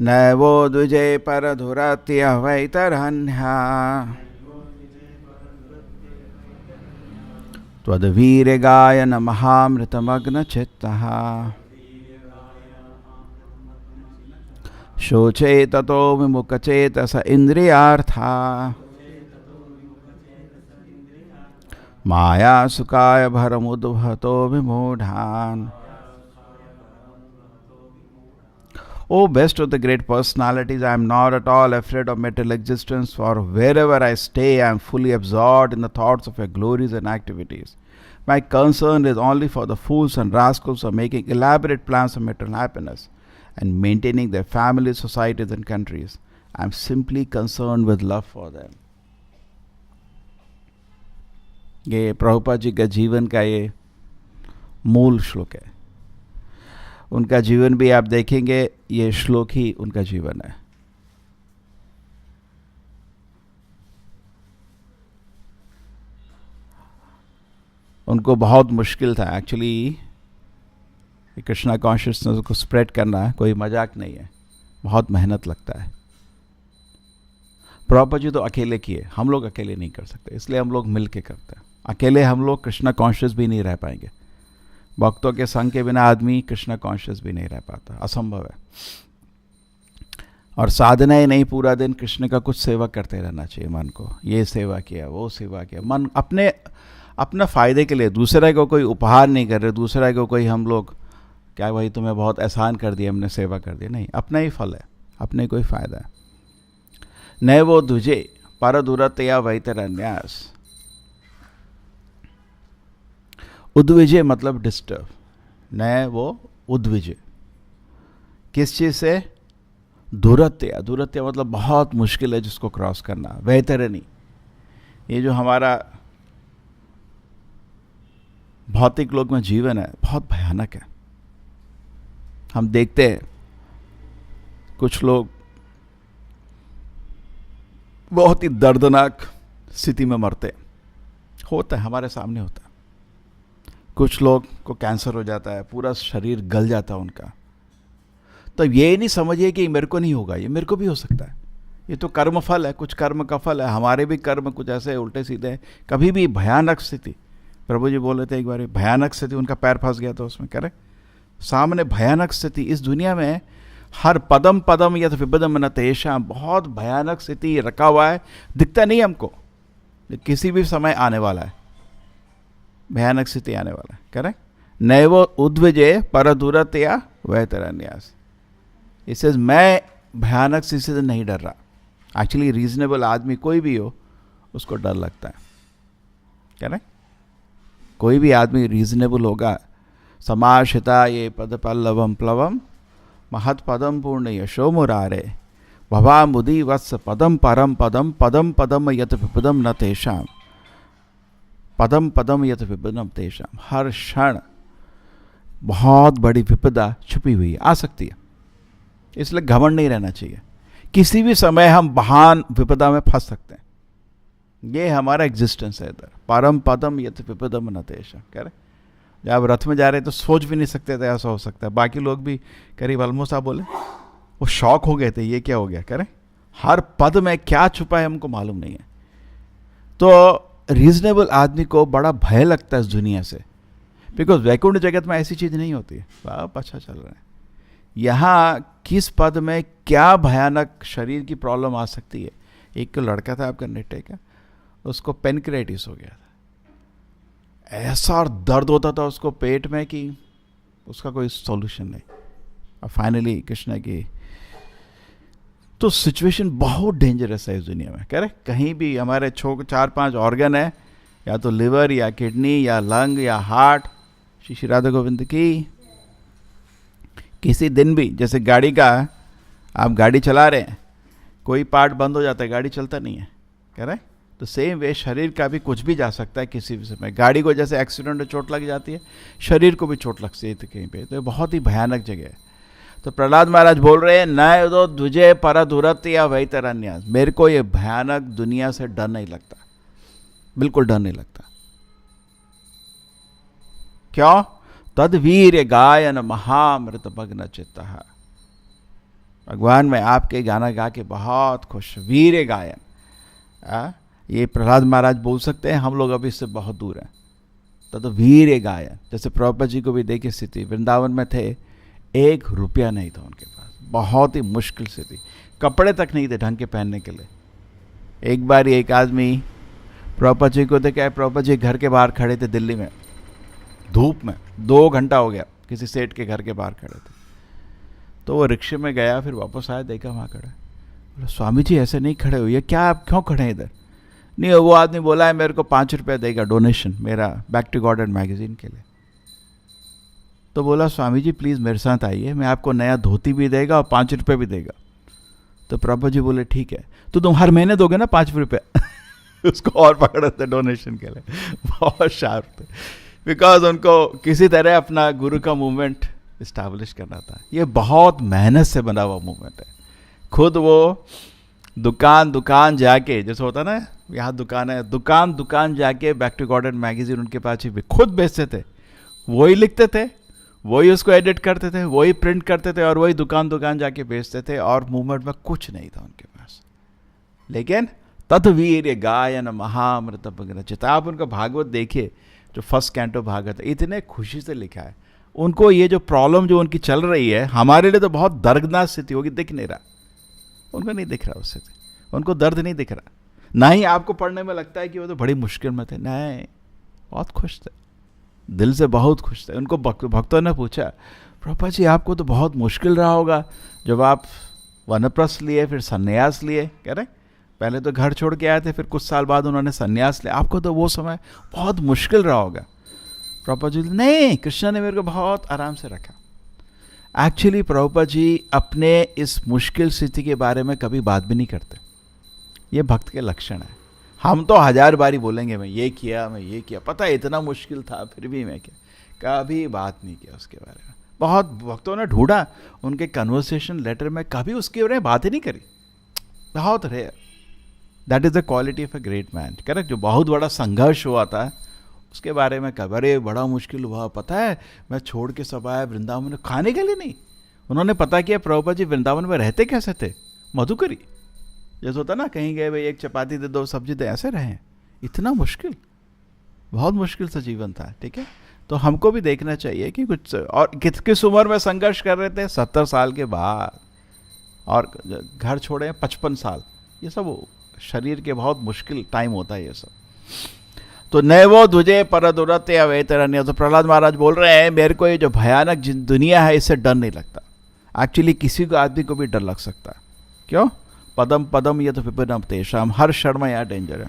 नैवो द्विजय परधुरत्य वैतरण्या त्वद्वीर्यगायन महामृतमग्नचित्तः शोचे ततो विमुखचेतस इन्द्रियार्था माया सुखाय भरमुद्भतो विमूढ़ान्. O best of the great personalities, I am not at all afraid of material existence, for wherever I stay, I am fully absorbed in the thoughts of your glories and activities. My concern is only for the fools and rascals who are making elaborate plans of material happiness and maintaining their families, societies, and countries. I am simply concerned with love for them. ये प्रभुपाद जी का जीवन का ये मूल श्लोक है. उनका जीवन भी आप देखेंगे, ये श्लोक ही उनका जीवन है. उनको बहुत मुश्किल था एक्चुअली. कृष्णा कॉन्शियसनेस को स्प्रेड करना कोई मजाक नहीं है, बहुत मेहनत लगता है. प्रभुपाद जी तो अकेले किए, हम लोग अकेले नहीं कर सकते, इसलिए हम लोग मिल के करते हैं. अकेले हम लोग कृष्णा कॉन्शियस भी नहीं रह पाएंगे. भक्तों के संग के बिना आदमी कृष्णा कॉन्शियस भी नहीं रह पाता, असंभव है. और साधना ही नहीं, पूरा दिन कृष्ण का कुछ सेवा करते रहना चाहिए. मन को ये सेवा किया, वो सेवा किया. मन अपना फ़ायदे के लिए, दूसरे को कोई उपहार नहीं कर रहे, दूसरे को कोई हम लोग क्या भाई तुम्हें बहुत एहसान कर दिया, हमने सेवा कर दिया. नहीं, अपना ही फल है, अपने कोई फ़ायदा है. न वो दुजे पर दुरत या वैतरन्यास. उद्विजय मतलब डिस्टर्ब. न वो उद्विजय किस चीज़ से? दुरत्य. दुरत्य मतलब बहुत मुश्किल है जिसको क्रॉस करना. वैतरणी, ये जो हमारा भौतिक लोक में जीवन है बहुत भयानक है. हम देखते हैं कुछ लोग बहुत ही दर्दनाक स्थिति में मरते. होता है, हमारे सामने होता है. कुछ लोग को कैंसर हो जाता है, पूरा शरीर गल जाता है उनका. तो ये नहीं समझिए कि मेरे को नहीं होगा, ये मेरे को भी हो सकता है. ये तो कर्म फल है, कुछ कर्म का फल है. हमारे भी कर्म कुछ ऐसे उल्टे सीधे हैं. कभी भी भयानक स्थिति, प्रभु जी बोल रहे थे एक बार, भयानक स्थिति, उनका पैर फंस गया था उसमें. करे सामने भयानक स्थिति इस दुनिया में, हर पदम पदम या तो विपदम न तेषां. बहुत भयानक स्थिति रखा हुआ है, दिखता नहीं हमको, किसी भी समय आने वाला है, भयानक स्थिति आने वाला है. करेक्ट. नैव उद्विजय परदुरतया वैतरन्यास. इससे मैं भयानक स्थिति से नहीं डर रहा. एक्चुअली रीजनेबल आदमी कोई भी हो उसको डर लगता है. करेक्ट. कोई भी आदमी रीजनेबल होगा. समाशिता ये पद पल्लवम प्लवम महत पदम पूर्ण यशो मुरारे भवा मुदी वत्स पदम परम पदम पदम पदम यत विपदम न तेषाम. पदम पदम यत विपदम तेषाम. हर क्षण बहुत बड़ी विपदा छुपी हुई है, आ सकती है. इसलिए घमंड नहीं रहना चाहिए. किसी भी समय हम महान विपदा में फंस सकते हैं. ये हमारा एग्जिस्टेंस है इधर. परम पदम यत विपदम न तेषाम. कह रहे जब रथ में जा रहे तो सोच भी नहीं सकते थे ऐसा हो सकता है. बाकी लोग भी करीब ऑलमोस्ट आप बोले वो शॉक हो गए थे, ये क्या हो गया. करें हर पद में क्या छुपा है हमको मालूम नहीं है. तो रीजनेबल आदमी को बड़ा भय लगता है इस दुनिया से, बिकॉज वैकुंठ जगत में ऐसी चीज़ नहीं होती है. आप अच्छा चल रहा है. यहाँ किस पद में क्या भयानक शरीर की प्रॉब्लम आ सकती है. एक लड़का था आपका नेटे का, उसको पेनक्रेटिस हो गया था. ऐसा और दर्द होता था उसको पेट में कि उसका कोई सॉल्यूशन नहीं. और फाइनली कृष्ण की तो सिचुएशन बहुत डेंजरस है इस दुनिया में. कह रहे कहीं भी हमारे 4-5 ऑर्गन है, या तो लिवर या किडनी या लंग या हार्ट. श्री राधा गोविंद की. किसी दिन भी जैसे गाड़ी का, आप गाड़ी चला रहे हैं, कोई पार्ट बंद हो जाता है, गाड़ी चलता नहीं है. कह रहे तो सेम वे शरीर का भी कुछ भी जा सकता है किसी भी समय. गाड़ी को जैसे एक्सीडेंट में चोट लग जाती है, शरीर को भी चोट लग सकती है कहीं पे. तो बहुत ही भयानक जगह है. तो प्रहलाद महाराज बोल रहे हैं न तो दुजे पर दुरत या वैतरन्यास. मेरे को ये भयानक दुनिया से डर नहीं लगता, बिल्कुल डर नहीं लगता. क्यों? तद वीर गायन महामृत भग्न चित्तः. भगवान मैं आपके गाना गा के बहुत खुश, वीर गायन। ये प्रहलाद महाराज बोल सकते हैं, हम लोग अभी इससे बहुत दूर हैं। तो वीर गायन, जैसे प्रभुपाद जी को भी देखिए स्थिति, वृंदावन में थे, 1 रुपया नहीं था उनके पास, बहुत ही मुश्किल स्थिति, कपड़े तक नहीं थे ढंग के पहनने के लिए। एक बार एक आदमी प्रभुपाद जी को देखा, प्रभुपाद जी घर के बाहर खड़े थे दिल्ली में धूप में, 2 घंटा हो गया किसी सेठ के घर के बाहर खड़े थे। तो वो रिक्शे में गया, फिर वापस आया, देखा वहाँ खड़ा, बोला स्वामी जी ऐसे नहीं खड़े हुए, क्या आप क्यों खड़े हैं इधर? नहीं, वो आदमी बोला है मेरे को 5 रुपया देगा डोनेशन मेरा back to God and magazine के लिए। तो बोला स्वामी जी प्लीज़ मेरे साथ आइए, मैं आपको नया धोती भी देगा और 5 रुपये भी देगा। तो प्रभु जी बोले ठीक है, तो तुम हर महीने दोगे ना 5 रुपये? उसको और पकड़े थे डोनेशन के लिए, बहुत शार्प थे, बिकॉज उनको किसी तरह अपना गुरु का मूवमेंट इस्टेब्लिश करना था। ये बहुत मेहनत से बना हुआ मूवमेंट है। खुद वो दुकान जाके, जैसे होता ना यहाँ दुकान है, दुकान जाके back to God and magazine उनके पास ही खुद बेचते थे, वही लिखते थे, वही उसको एडिट करते थे, वही प्रिंट करते थे और वही दुकान जाके बेचते थे, और मूवमेंट में कुछ नहीं था उनके पास। लेकिन तद्वीर गायन महामृत रचित, आप उनका भागवत देखिए, जो फर्स्ट कैंटो भागवत है, इतने खुशी से लिखा है। उनको ये जो प्रॉब्लम जो उनकी चल रही है, हमारे लिए तो बहुत दर्दनाक स्थिति होगी, दिख नहीं रहा, उनको नहीं दिख रहा उससे, उनको दर्द नहीं दिख रहा। ना ही आपको पढ़ने में लगता है कि वो तो बड़ी मुश्किल में थे, नहीं, बहुत खुश थे, दिल से बहुत खुश थे। उनको भक्तों ने पूछा प्रभुपाद जी आपको तो बहुत मुश्किल रहा होगा जब आप वनप्रस्थ लिए, फिर संन्यास लिए, कह रहे पहले तो घर छोड़ के आए थे, फिर कुछ साल बाद उन्होंने संन्यास लिया, आपको तो वो समय बहुत मुश्किल रहा होगा। प्रभुपाद जी नहीं, कृष्ण ने मेरे को बहुत आराम से रखा। एक्चुअली प्रभुपाद जी अपने इस मुश्किल स्थिति के बारे में कभी बात भी नहीं करते, ये भक्त के लक्षण है। हम तो 1000 बारी बोलेंगे मैं ये किया, पता है इतना मुश्किल था फिर भी मैं क्या, कभी बात नहीं किया उसके बारे में। बहुत भक्तों ने ढूंढा उनके कन्वर्सेशन लेटर में, कभी उसके बारे में बात ही नहीं करी, बहुत rare. That is the quality of a great man, correct. जो बहुत बड़ा संघर्ष हुआ था उसके बारे में कहा, अरे बड़ा मुश्किल हुआ, पता है मैं छोड़ के सब आया वृंदावन में, खाने के लिए नहीं। उन्होंने पता किया प्रभुपाद जी वृंदावन में रहते कैसे थे, मधुकरी जैसे होता ना, कहीं गए भाई 1 चपाती दे 2 सब्जी दे, ऐसे रहे। इतना मुश्किल, बहुत मुश्किल सा जीवन था, ठीक है। तो हमको भी देखना चाहिए कि कुछ, और किस उम्र में संघर्ष कर रहे थे, 70 साल के बाद, और घर छोड़े 55 साल, ये सब शरीर के बहुत मुश्किल टाइम होता है ये सब। तो नैवो दुजे पर दुरते अवेतरण्य, तो प्रहलाद महाराज बोल रहे हैं मेरे को ये जो भयानक दुनिया है इससे डर नहीं लगता। एक्चुअली किसी को आदमी को भी डर लग सकता है, क्यों? पदम पदम ये तो विपिनम तेषाम, हर क्षण में यहाँ डेंजर है।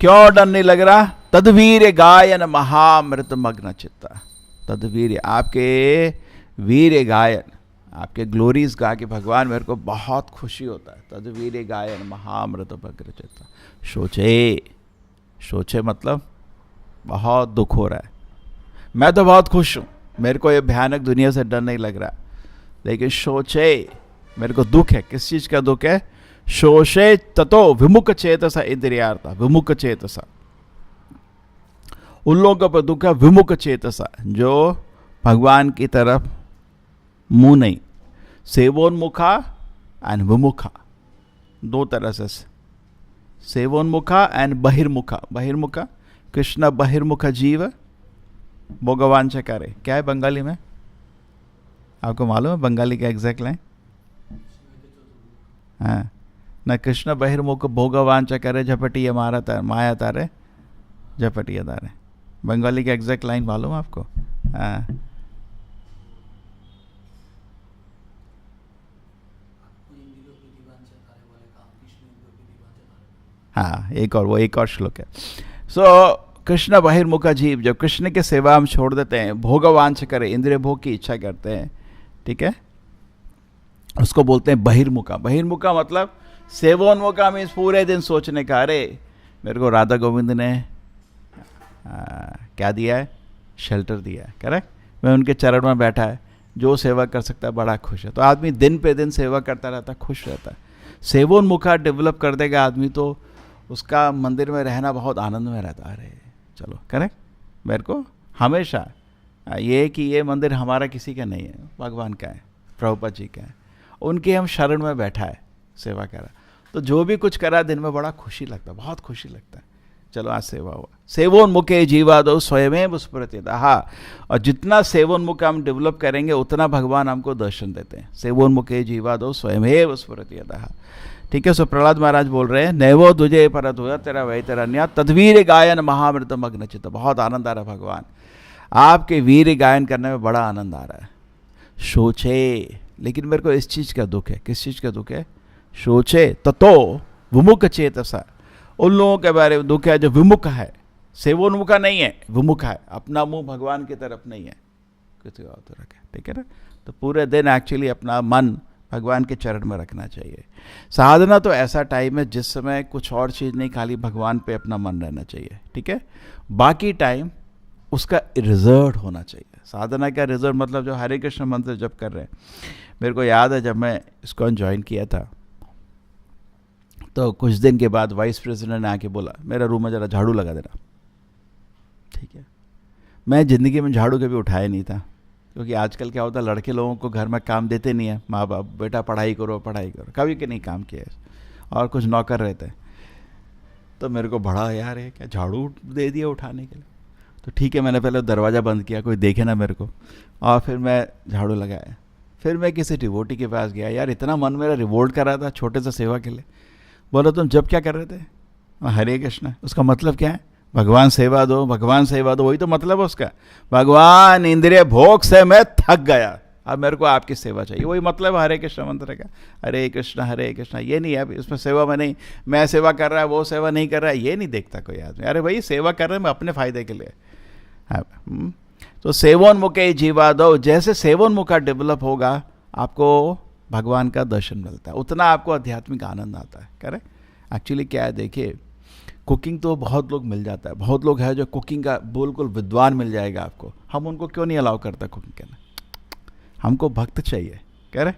क्यों डर नहीं लग रहा? तद्वीर गायन महामृत मग्न चित्ता, तद्वीर आपके वीर गायन, आपके ग्लोरीज गा के भगवान मेरे को बहुत खुशी होता है। तद्वीर गायन महामृत मग्न चित्ता, सोचे मतलब बहुत दुख हो रहा है, मैं तो बहुत खुश हूँ, मेरे को ये भयानक दुनिया से डर नहीं लग रहा, लेकिन सोचे मेरे को दुख है। किस चीज का दुख है? शोषे ततो विमुख चेतसा इंद्रियार्था, विमुख चेतसा, उन लोगों पर दुख है विमुख चेतसा, जो भगवान की तरफ मुंह नहीं, सेवोन्मुखा एंड विमुखा, 2 तरह से, सेवोन्मुखा एंड बहिर्मुखा। बहिर्मुखा, कृष्ण बहिर्मुख जीव भोगवांच करे, क्या है बंगाली में? आपको मालूम है बंगाली का एग्जैक्ट लाइन? हाँ न, कृष्ण बहिर्मुख भोगवांच करे झपटिया माया तारे झपटिया तारे, बंगाली का एग्जैक्ट लाइन मालूम है आपको? हाँ हाँ, एक और श्लोक है। सो कृष्ण बहिर्मुखा जीव, जब कृष्ण के सेवा हम छोड़ देते हैं, भोगवांछ करे, इंद्रिय भोग की इच्छा करते हैं, ठीक है, उसको बोलते हैं बहिर्मुखा। बहिर्मुखा मतलब सेवोन्मुखा मीन्स पूरे दिन सोचने का, अरे मेरे को राधा गोविंद ने क्या दिया है? शेल्टर दिया है, करेक्ट, मैं उनके चरण में बैठा है, जो सेवा कर सकता है बड़ा खुश है। तो आदमी दिन पे दिन सेवा करता रहता है, खुश रहता है। सेवोन्मुखा डेवलप कर देगा आदमी तो उसका मंदिर में रहना बहुत आनंद में रहता है। अरे चलो, करेक्ट, मेरे को हमेशा ये कि ये मंदिर हमारा किसी का नहीं है, भगवान का है, प्रभुपाद जी का है, उनके हम शरण में बैठा है, सेवा करा, तो जो भी कुछ करा दिन में बड़ा खुशी लगता है, बहुत खुशी लगता है। चलो आज सेवा हुआ। सेवोन्मुखे जीवादो स्वयमेव स्फुरति। हाँ, और जितना सेवोन्मुख हम डेवलप करेंगे उतना भगवान हमको दर्शन देते हैं। सेवोन्मुखे जीवादो स्वयमेव स्फुरति। ठीक है। सो प्रहलाद महाराज बोल रहे हैं, नैवो तुझे परत हुआ तेरा वही तेरा न्या तद्वीर गायन महामृत मग्न चित्त। बहुत आनंद आ रहा है भगवान, आपके वीर गायन करने में बड़ा आनंद आ रहा है। सोचे, लेकिन मेरे को इस चीज़ का दुख है। किस चीज़ का दुख है? सोचे ततो विमुख चेतसा। उन लोगों के बारे में दुख है जो विमुख है, सेवोन्मुखा नहीं है, विमुख है, अपना मुंह भगवान की तरफ नहीं है, किसी और तरफ है। ठीक है ना। तो पूरे दिन एक्चुअली अपना मन भगवान के चरण में रखना चाहिए। साधना तो ऐसा टाइम है जिस समय कुछ और चीज़ नहीं, खाली भगवान पे अपना मन रहना चाहिए। ठीक है। बाकी टाइम उसका रिजर्व होना चाहिए। साधना का रिजर्व मतलब जो हरे कृष्ण मंत्र जप कर रहे हैं। मेरे को याद है जब मैं इसको ज्वाइन किया था तो कुछ दिन के बाद वाइस प्रेसिडेंट ने आके बोला, मेरा रूम में ज़रा झाड़ू लगा देना। ठीक है। मैं ज़िंदगी में झाड़ू कभी उठाया नहीं था, क्योंकि आजकल क्या होता है, लड़के लोगों को घर में काम देते नहीं है माँ बाप, बेटा पढ़ाई करो पढ़ाई करो, कभी के नहीं काम किया है, और कुछ नौकर रहते हैं। तो मेरे को बड़ा यार है क्या झाड़ू दे दिया उठाने के लिए। तो ठीक है, मैंने पहले दरवाज़ा बंद किया, कोई देखे ना मेरे को, और फिर मैं झाड़ू लगाया। फिर मैं किसी डिवोटी के पास गया, यार इतना मन मेरा रिवोल्ट कर रहा था छोटे से सेवा के लिए। बोलो तुम जब क्या कर रहे थे? हरे कृष्ण। उसका मतलब क्या है? भगवान सेवा दो, भगवान सेवा दो, वही तो मतलब है उसका। भगवान इंद्रिय भोग से मैं थक गया, अब मेरे को आपकी सेवा चाहिए, वही मतलब हरे कृष्ण मंत्र का। हरे कृष्ण ये नहीं है इसमें सेवा में नहीं, मैं सेवा कर रहा है वो सेवा नहीं कर रहा है, ये नहीं देखता कोई आदमी। अरे भाई सेवा कर रहे हैं मैं अपने फायदे के लिए। तो सेवोन्मुखे जीवा दो, जैसे सेवोन्मुखा डेवलप होगा आपको भगवान का दर्शन मिलता है, उतना आपको आध्यात्मिक आनंद आता है। करेक्ट। एक्चुअली क्या है, देखिए कुकिंग तो बहुत लोग मिल जाता है, बहुत लोग है जो कुकिंग का बिल्कुल विद्वान मिल जाएगा आपको, हम उनको क्यों नहीं अलाउ करता कुकिंग करना? हमको भक्त चाहिए। कह रहे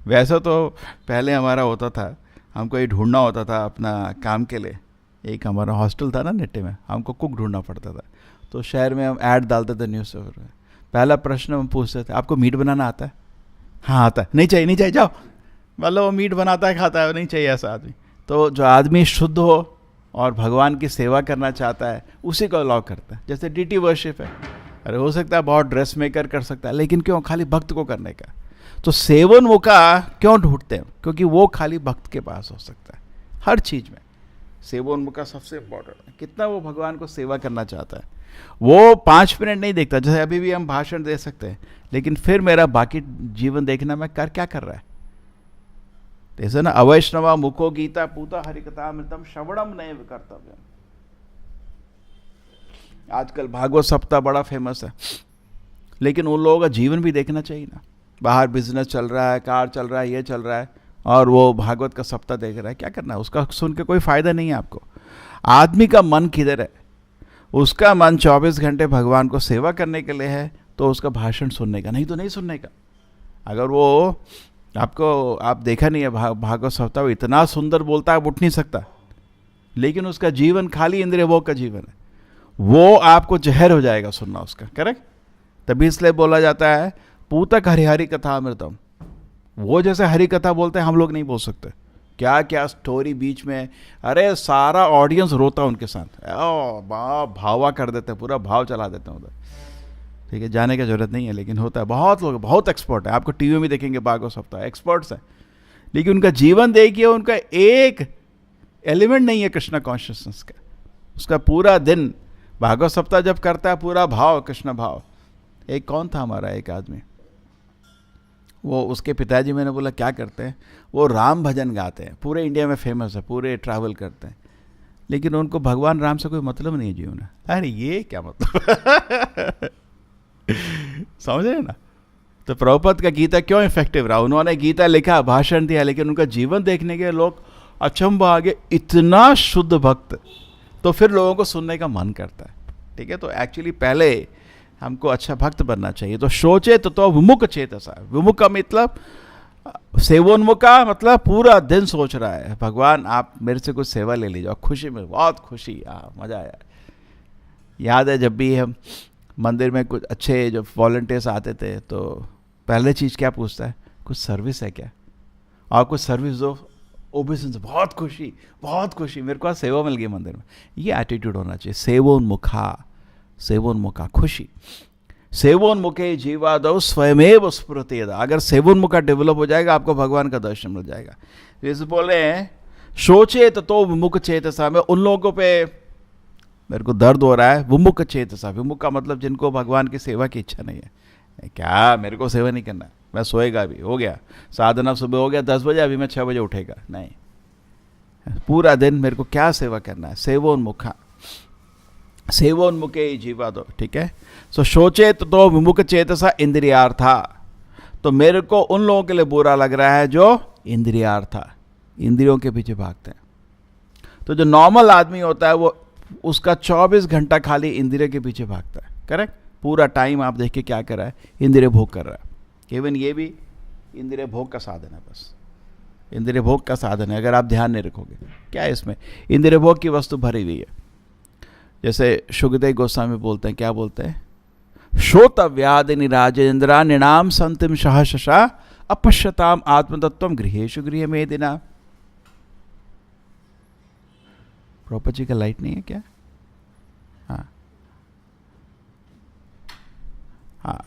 वैसा तो पहले हमारा होता था, हमको ये ढूंढना होता था अपना काम के लिए। एक हमारा हॉस्टल था ना निट्टे में, हमको कुक ढूंढना पड़ता था। तो शहर में हम ऐड डालते थे न्यूज़पेपर में। पहला प्रश्न हम पूछते थे, आपको मीट बनाना आता है? हाँ आता है। नहीं चाहिए नहीं चाहिए, जाओ। मतलब वो मीट बनाता है खाता है, नहीं चाहिए ऐसा आदमी। तो जो आदमी शुद्ध हो और भगवान की सेवा करना चाहता है उसी को अलाउ करता है। जैसे डीटी वर्शिप है, अरे हो सकता है बहुत ड्रेस मेकर कर सकता है, लेकिन क्यों? खाली भक्त को करने का। तो सेवोन्मुखा क्यों ढूंढते हैं? क्योंकि वो खाली भक्त के पास हो सकता है हर चीज़ में। सेवोन्मुखा सबसे इम्पोर्टेंट है, कितना वो भगवान को सेवा करना चाहता है। वो 5 मिनट नहीं देखता, जैसे अभी भी हम भाषण दे सकते हैं, लेकिन फिर मेरा बाकी जीवन देखना मैं क्या कर रहा है। जैसे ना अवैष्णवा मुखो गीता पूता हरिकथामृतम श्रवणम नैव कर्तव्यम। आजकल भागवत सप्ताह बड़ा फेमस है, लेकिन उन लोगों का जीवन भी देखना चाहिए ना। बाहर बिजनेस चल रहा है, कार चल रहा है, ये चल रहा है, और वो भागवत का सप्ताह देख रहा है, क्या करना है? उसका सुन के कोई फायदा नहीं है आपको। आदमी का मन किधर है? उसका मन 24 घंटे भगवान को सेवा करने के लिए है, तो उसका भाषण सुनने का, नहीं तो नहीं सुनने का। अगर वो आपको आप देखा नहीं है भागवत सप्ताह, इतना सुंदर बोलता है, उठ नहीं सकता, लेकिन उसका जीवन खाली इंद्रिय भोग का जीवन है, वो आपको जहर हो जाएगा सुनना उसका। करेक्ट। तभी इसलिए बोला जाता है पूतक हरिहरि कथा अमृतम। वो जैसे हरि कथा बोलते हैं हम लोग नहीं बोल सकते। क्या क्या स्टोरी बीच में, अरे सारा ऑडियंस रोता उनके साथ, भावा कर देते हैं, पूरा भाव चला देते हैं उधर। ठीक है, जाने की जरूरत नहीं है, लेकिन होता है। बहुत लोग बहुत एक्सपर्ट है, आपको टीवी में देखेंगे भागवत सप्ताह, एक्सपर्ट्स है, लेकिन उनका जीवन देखिए, उनका एक एलिमेंट नहीं है कृष्ण कॉन्शियसनेस का। उसका पूरा दिन भागवत सप्ताह जब करता है, पूरा भाव कृष्ण भाव। एक कौन था हमारा एक आदमी, वो उसके पिताजी, मैंने बोला क्या करते हैं? वो राम भजन गाते हैं, पूरे इंडिया में फेमस है, पूरे ट्रैवल करते हैं, लेकिन उनको भगवान राम से कोई मतलब नहीं है जीवन में। अरे ये क्या मतलब समझे ना। तो प्रभुपाद का गीता क्यों इफेक्टिव रहा? उन्होंने गीता लिखा, भाषण दिया, लेकिन उनका जीवन देखने के लोग अचंभा आ गए, इतना शुद्ध भक्त। तो फिर लोगों को सुनने का मन करता है। ठीक है। तो एक्चुअली पहले हमको अच्छा भक्त बनना चाहिए। तो सोचे तो विमुख चेतसा। विमुख का मतलब सेवोन्मुखा मतलब पूरा दिन सोच रहा है, भगवान आप मेरे से कुछ सेवा ले लीजिए, खुशी में, बहुत खुशी, मज़ा आया। याद है जब भी हम मंदिर में कुछ अच्छे जो वॉलंटियर्स आते थे, तो पहले चीज़ क्या पूछता है? कुछ सर्विस है क्या? और कुछ सर्विस दो, ओबेसेंस, बहुत खुशी, बहुत खुशी, मेरे को आज सेवा मिल गई मंदिर में। ये एटीट्यूड होना चाहिए। सेवोन्मुखा, सेवोन्मुखा, खुशी। सेवोन्मुखे जीवादौ स्वयमेव स्फुरति यदा। अगर सेवोन्मुखा डेवलप हो जाएगा, आपको भगवान का दर्शन मिल जाएगा। जैसे बोले हैं शोचेत तो विमुख चेतसा, में उन लोगों पे मेरे को दर्द हो रहा है। विमुख चेतसा, विमुख का मतलब जिनको भगवान की सेवा की इच्छा नहीं है। क्या मेरे को सेवा नहीं करना, मैं सोएगा भी, हो गया साधना, सुबह हो गया 10 बजे, अभी मैं 6 बजे उठेगा, नहीं, पूरा दिन मेरे को क्या सेवा करना है। सेवोन्मुखा, सेवोन्मुखे जीवा दो, ठीक है। सो शोचेत तो विमुख चेतसा इंद्रियार्था, तो मेरे को उन लोगों के लिए बुरा लग रहा है जो इंद्रियार्था, इंद्रियों के पीछे भागते हैं। तो जो नॉर्मल आदमी होता है वो उसका 24 घंटा खाली इंद्रिय के पीछे भागता है, करेक्ट। पूरा टाइम आप देखिए क्या कर रहा है, इंद्रिय भोग कर रहा है। केवल ये भी इंद्रिय भोग का साधन है, बस इंद्रिय भोग का साधन है। अगर आप ध्यान नहीं रखोगे, क्या है इसमें, इंद्रिय भोग की वस्तु भरी हुई है। जैसे शुकदेव गोस्वामी बोलते हैं, क्या बोलते हैं, श्रोतव्यादिनी राजेंद्रा निणाम संतिम सहशा अपश्यताम आत्मतत्वम गृहेषु गृह मेदिना। प्रॉपर जी का लाइट नहीं है क्या? हाँ हाँ।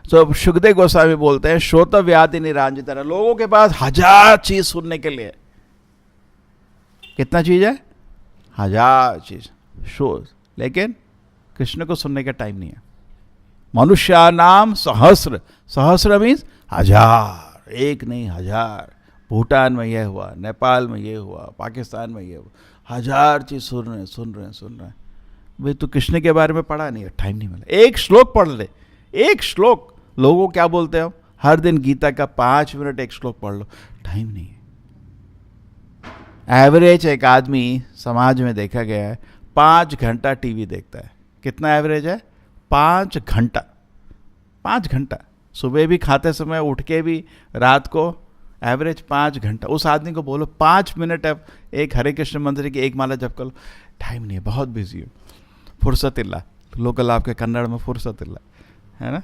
तो शुकदेव गोस्वामी बोलते हैं श्रोतव्यादिनी राजेंद्रा, लोगों के पास 1000 चीज सुनने के लिए। कितना चीज है? 1000 चीज शो, लेकिन कृष्ण को सुनने का टाइम नहीं है। मनुष्य नाम सहस्र, सहस्र मीन्स 1000, एक नहीं 1000। भूटान में यह हुआ, नेपाल में यह हुआ, पाकिस्तान में यह हुआ, 1000 चीज सुन रहे हैं। भाई तू कृष्ण के बारे में पढ़ा नहीं है, टाइम नहीं मिला। एक श्लोक पढ़ ले, एक श्लोक। लोगों क्या बोलते हो, हर दिन गीता का 5 मिनट एक श्लोक पढ़ लो, टाइम नहीं है। एवरेज एक आदमी समाज में देखा गया है 5 घंटा टीवी देखता है। कितना एवरेज है? 5 घंटा। 5 घंटा, सुबह भी खाते समय, उठ के भी, रात को, एवरेज 5 घंटा। उस आदमी को बोलो 5 मिनट अब एक हरे कृष्ण मंत्र की एक माला जप कर लो, टाइम नहीं है, बहुत बिजी हो, फुर्सत इल्ला, लोकल आपके कन्नड़ में फुर्सत इल्ला, है ना।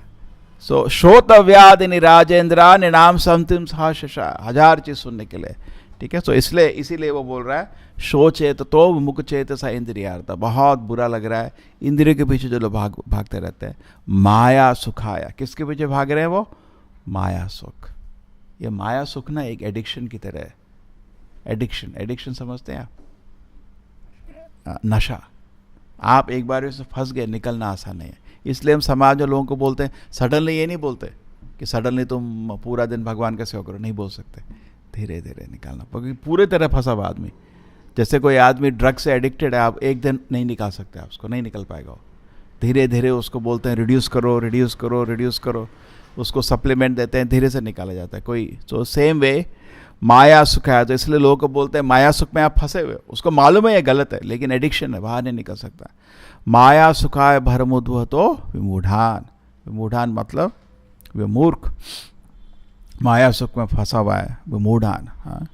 सो श्रोतव्यादिनी राजेंद्रा निनाम संतिम सहशा, 1000 चीज सुनने के लिए, ठीक है। सो इसलिए इसीलिए वो बोल रहा है शोचेत तो विमुख चेतसा इंद्रियार्था, बहुत बुरा लग रहा है इंद्रिय के पीछे जो लोग भागते रहते हैं। माया सुखाया, किसके पीछे भाग रहे हैं वो? माया सुख। ये माया सुख ना एक एडिक्शन की तरह है। एडिक्शन, एडिक्शन समझते हैं आप? नशा। आप एक बार इससे फंस गए, निकलना आसान नहीं है। इसलिए हम समाज में लोगों को बोलते हैं, सडनली ये नहीं बोलते कि सडनली तुम पूरा दिन भगवान का सेवा करो, नहीं बोल सकते, धीरे धीरे निकालना, क्योंकि पूरे तरह फंसा हुआ आदमी। जैसे कोई आदमी ड्रग से एडिक्टेड है, आप एक दिन नहीं निकाल सकते, आप उसको नहीं निकल पाएगा वो। धीरे धीरे उसको बोलते हैं रिड्यूस करो, रिड्यूस करो, रिड्यूस करो, उसको सप्लीमेंट देते हैं, धीरे से निकाला जाता है कोई। तो सेम वे माया सुख है, तो इसलिए लोगों को बोलते हैं माया सुख में आप फंसे हुए, उसको मालूम है ये गलत है, लेकिन एडिक्शन है, बाहर नहीं निकल सकता। माया सुखाय भरमुद्व तो विमूढ़ान, विमूढ़ान मतलब विमूर्ख, माया सुख में फंसा हुआ है विमूढ़ान। हाँ,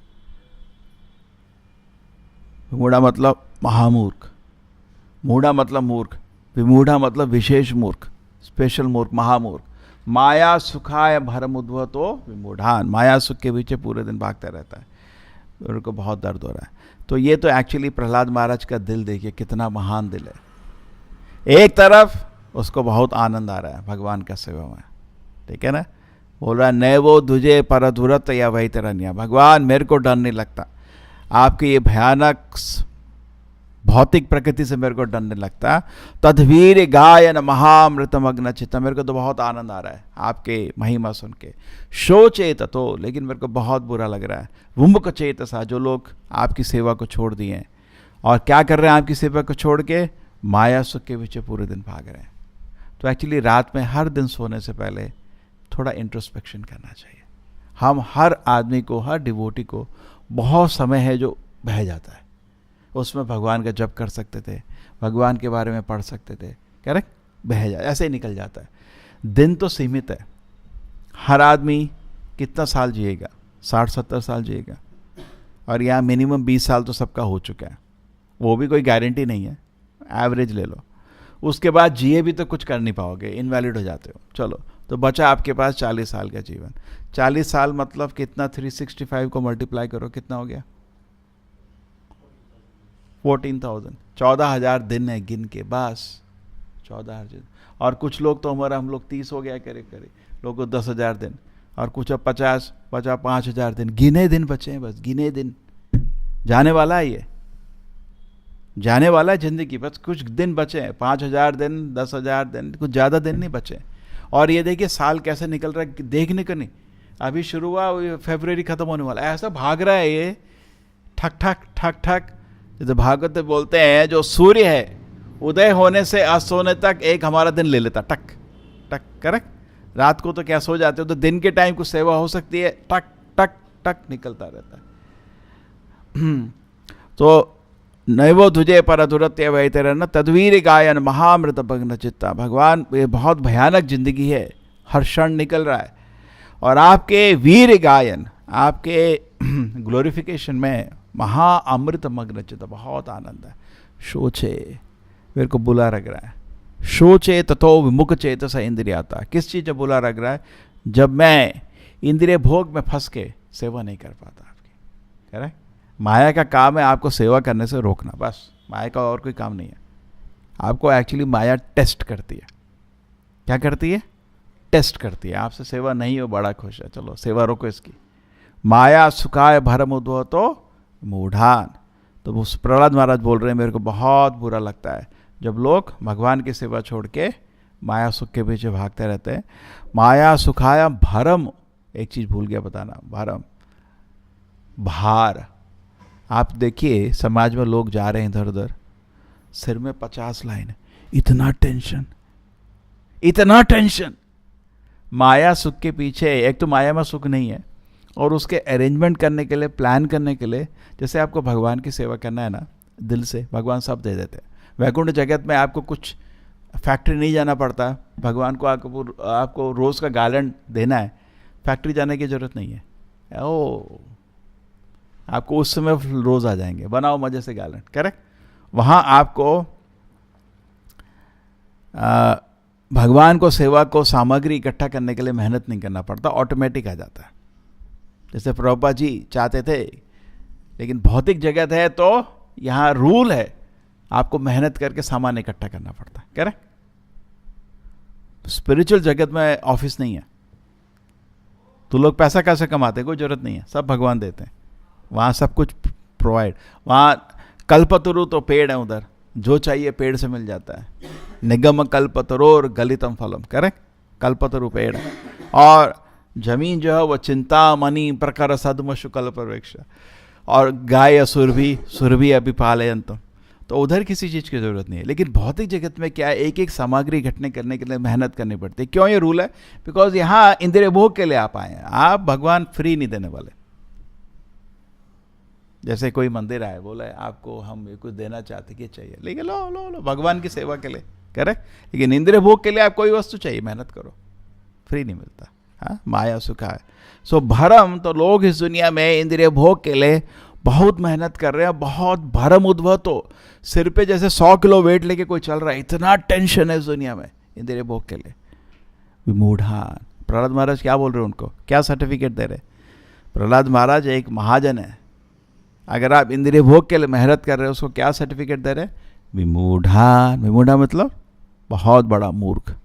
विमूढ़ा मतलब महामूर्ख, मूढ़ा मतलब मूर्ख, विमूढ़ा मतलब विशेष मूर्ख, स्पेशल मूर्ख, महामूर्ख। माया सुखाय भरमुद्व तो विमूढ़ान, माया सुख के पीछे पूरे दिन भागता रहता है, उनको बहुत दर्द हो रहा है। तो ये तो एक्चुअली प्रहलाद महाराज का दिल देखिए कितना महान दिल है। एक तरफ उसको बहुत आनंद आ रहा है भगवान का सेवा में, ठीक है ना, बोल रहा है नैवो दुजे परधुरत या वही तरह, भगवान मेरे को डर नहीं लगता, आपकी ये भयानक भौतिक प्रकृति से मेरे को डर नहीं लगता। तद्वीर गायन महामृतमग्न चित्त, मेरे को तो बहुत आनंद आ रहा है आपके महिमा सुन के। शोचेत तो, लेकिन मेरे को बहुत बुरा लग रहा है। विमुख चेतसा, जो लोग आपकी सेवा को छोड़ दिए हैं, और क्या कर रहे हैं आपकी सेवा को छोड़ के? माया सुख के पीछे पूरे दिन भाग रहे हैं। तो एक्चुअली रात में हर दिन सोने से पहले थोड़ा इंट्रोस्पेक्शन करना चाहिए। हम हर आदमी को, हर डिवोटी को बहुत समय है जो बह जाता है, उसमें भगवान का जप कर सकते थे, भगवान के बारे में पढ़ सकते थे, करेक्ट, बह जाए, ऐसे ही निकल जाता है। दिन तो सीमित है, हर आदमी कितना साल जिएगा? 60-70 साल जिएगा, और यहाँ मिनिमम 20 साल तो सबका हो चुका है, वो भी कोई गारंटी नहीं है, एवरेज ले लो। उसके बाद जिए भी तो कुछ कर नहीं पाओगे, इनवैलिड हो जाते हो। चलो, तो बचा आपके पास 40 साल का जीवन। 40 साल मतलब कितना, 365 को मल्टीप्लाई करो, कितना हो गया? 14,000। 14,000 दिन है गिन के, बस 14,000 दिन। और कुछ लोग तो हमारा, हम लोग 30 हो गया करीब करीब, लोगों को 10,000 दिन, और कुछ अब 50, 5,000 दिन, गिने दिन बचे हैं, बस गिने दिन। जाने वाला है ये, जाने वाला है जिंदगी, बस कुछ दिन बचे हैं, 5,000 दिन, 10,000 दिन, कुछ ज़्यादा दिन नहीं बचे। और ये देखिए साल कैसे निकल रहा है, देखने को नहीं, अभी शुरू हुआ, फरवरी खत्म होने वाला, ऐसा भाग रहा है ये, ठक ठक ठक ठक। जैसे भागवत में बोलते हैं, जो सूर्य है उदय होने से अस्त होने तक एक हमारा दिन ले लेता, टक टक। करेक्ट। रात को तो क्या सो जाते हो, तो दिन के टाइम कुछ सेवा हो सकती है, टक टक टक निकलता रहता है। तो नैवो तुझे पर अधुरत्य वैते रहना तद्वीर गायन महामृत भग्न चित्ता। भगवान, ये बहुत भयानक जिंदगी है, हर क्षण निकल रहा है, और आपके वीर गायन, आपके ग्लोरिफिकेशन में महा अमृत मग्न चित्ता, बहुत आनंद है। सोचे, मेरे को बुला रख रहा है, सोचे तथो विमुख चेत स इंद्रियाता। किस चीज़ में बुला रख रहा है? जब मैं इंद्रिय भोग में फंस के सेवा नहीं कर पाता आपकी। कह रहे माया का काम है आपको सेवा करने से रोकना, बस, माया का और कोई काम नहीं है। आपको एक्चुअली माया टेस्ट करती है। क्या करती है? टेस्ट करती है। आपसे सेवा नहीं हो, बड़ा खुश है, चलो सेवा रोको इसकी। माया सुखाय भरम उद्भव तो मूढ़ान। तो वो प्रहलाद महाराज बोल रहे हैं, मेरे को बहुत बुरा लगता है जब लोग भगवान की सेवा छोड़ के माया सुख के पीछे भागते रहते हैं। माया सुखाया भरम, एक चीज़ भूल गया बताना, भरम, भार। आप देखिए समाज में लोग जा रहे हैं इधर उधर, सिर में 50 लाइन, इतना टेंशन, इतना टेंशन। माया सुख के पीछे, एक तो माया में सुख नहीं है, और उसके अरेंजमेंट करने के लिए, प्लान करने के लिए, जैसे आपको भगवान की सेवा करना है ना दिल से, भगवान सब दे देते हैं। वैकुंठ जगत में आपको कुछ फैक्ट्री नहीं जाना पड़ता, भगवान को आपको रोज़ का गार्लैंड देना है, फैक्ट्री जाने की ज़रूरत नहीं है। ओ, आपको उस समय रोज़ आ जाएंगे, बनाओ मज़े से गार्लैंड। करेक्ट। वहाँ आपको भगवान को, सेवा को, सामग्री इकट्ठा करने के लिए मेहनत नहीं करना पड़ता, ऑटोमेटिक आ जाता है। जैसे प्रभुपाद जी चाहते थे, लेकिन भौतिक जगत है तो यहाँ रूल है, आपको मेहनत करके सामान इकट्ठा करना पड़ता है। करेक्ट। स्पिरिचुअल जगत में ऑफिस नहीं है, तो लोग पैसा कैसे कमाते हैं, कोई जरूरत नहीं है, सब भगवान देते हैं। वहाँ सब कुछ प्रोवाइड। वहाँ कल्पतरु तो पेड़ है, उधर जो चाहिए पेड़ से मिल जाता है। निगम कल्पतरोर गलितम फलम। करेक्ट। कल्पतरु पेड़ है, और जमीन जो है वो चिंतामणि प्रकार सदमशु कल्पवृक्ष, और गाय सुरभि अभी पालयंतम। तो उधर किसी चीज़ की ज़रूरत नहीं है। लेकिन भौतिक जगत में क्या है, एक एक सामग्री इकट्ठे करने के लिए मेहनत करनी पड़ती है। क्यों ये रूल है? बिकॉज यहाँ इंद्रिय भोग के लिए आप आए हैं, आप भगवान फ्री नहीं देने वाले। जैसे कोई मंदिर आए, बोला है आपको हम कुछ देना चाहते, कि चाहिए, लेकिन लो लो लो भगवान की सेवा के लिए। करेक्ट। लेकिन इंद्रिय भोग के लिए आप कोई वस्तु चाहिए, मेहनत करो, फ्री नहीं मिलता। हाँ, माया सुखा है। सो भरम, तो लोग इस दुनिया में इंद्रिय भोग के लिए बहुत मेहनत कर रहे हैं, बहुत भरम उद्भव, तो सिर पे जैसे 100 किलो वेट लेके कोई चल रहा है, इतना टेंशन है इस दुनिया में इंद्रिय भोग के लिए। विमूढ़ान। प्रहलाद महाराज क्या बोल रहे हैं उनको, क्या सर्टिफिकेट दे रहे? प्रहलाद महाराज एक महाजन है, अगर आप इंद्रिय भोग के लिए मेहनत कर रहे हो, उसको क्या सर्टिफिकेट दे रहे? विमूढ़ान। विमूढ़ा मतलब बहुत बड़ा मूर्ख।